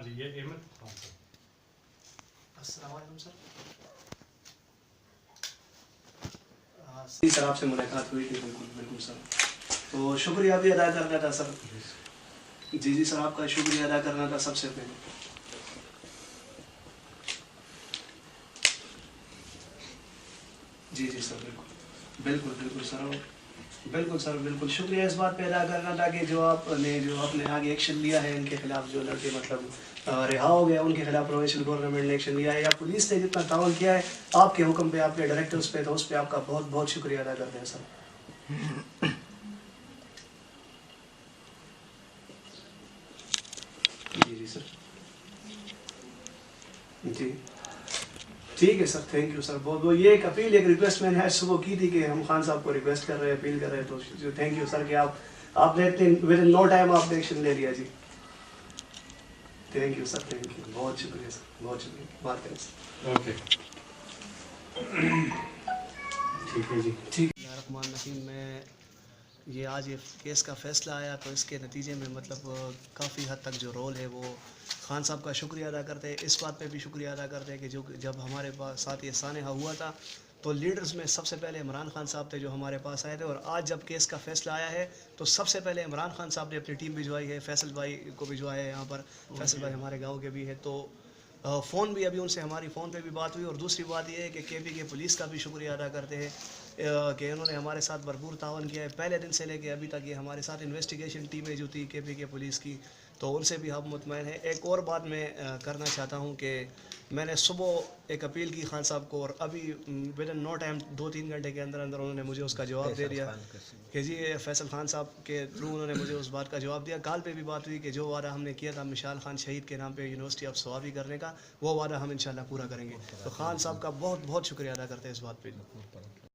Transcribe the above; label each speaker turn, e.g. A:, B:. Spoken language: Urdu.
A: جی یہ احمد خان صاحب.
B: السلام علیکم سر. جی سر آپ سے ملاقات ہوئی تھی. بالکل بالکل سر. تو شکریہ بھی ادا کرنا تھا سر. جی سر آپ کا شکریہ ادا کرنا تھا سب سے پہلے. جی سر بالکل سر. بالکل سر بالکل شکریہ اس بات پہ ادا کرنا تھا کہ جو آپ نے آگے ایکشن لیا ہے ان کے خلاف, جو لڑکے مطلب رہا ہو گیا ان کے خلاف پرووینشل گورنمنٹ نے ایکشن لیا ہے, یا پولیس نے جتنا تعاون کیا ہے آپ کے حکم پہ, آپ کے ڈائریکٹرز پہ, تو اس پہ آپ کا بہت بہت شکریہ ادا کرتے ہیں سر. جی سر. جی ٹھیک ہے سر. تھینک یو سر. بہت بہت یہ ایک اپیل, ایک ریکویسٹ میں نے آج صبح کی تھی کہ ہم خان صاحب کو ریکویسٹ کر رہے ہیں, اپیل کر رہے ہیں, تو تھینک یو سر کہ آپ نے ود ان نو ٹائم آپ نے ایکشن لے لیا. جی thank you sir. Thank you. بہت شکریہ سر. بہت شکریہ. بات کریں سر.
A: اوکے ٹھیک ہے جی.
B: ٹھیک. الرحمن الرحیم. میں یہ آج یہ کیس کا فیصلہ آیا تو اس کے نتیجے میں مطلب کافی حد تک جو رول ہے وہ خان صاحب کا شکریہ ادا کرتے ہیں. اس بات پہ بھی شکریہ ادا کرتے ہیں کہ جب ہمارے پاس ساتھ یہ سانحہ ہوا تھا تو لیڈرز میں سب سے پہلے عمران خان صاحب تھے جو ہمارے پاس آئے تھے, اور آج جب کیس کا فیصلہ آیا ہے تو سب سے پہلے عمران خان صاحب نے اپنی ٹیم بھجوائی ہے, فیصل بھائی کو بھجوایا ہے یہاں پر. فیصل بھائی ہمارے گاؤں کے بھی ہے, تو فون بھی ابھی ان سے ہماری فون پہ بھی بات ہوئی. اور دوسری بات یہ ہے کہ کے پولیس کا بھی شکریہ ادا کرتے ہیں کہ انہوں نے ہمارے ساتھ بھرپور تعاون کیا ہے پہلے دن سے لے کے ابھی تک. یہ ہمارے ساتھ انویسٹیگیشن ٹیمیں جو تھی کے پولیس کی, تو ان سے بھی ہم مطمئن ہیں. ایک اور بات میں کرنا چاہتا ہوں کہ میں نے صبح ایک اپیل کی خان صاحب کو, اور ابھی ود ان نو ٹائم 2-3 گھنٹے کے اندر انہوں نے مجھے اس کا جواب دے دیا کہ جی فیصل خان صاحب کے تھرو انہوں نے مجھے اس بات کا جواب دیا. کال پہ بھی بات ہوئی کہ جو وعدہ ہم نے کیا تھا مشال خان شہید کے نام پہ یونیورسٹی آف سوابی کرنے کا, وہ وعدہ ہم انشاءاللہ پورا کریں گے. تو خان صاحب کا بہت بہت شکریہ ادا کرتے ہیں اس بات پہ.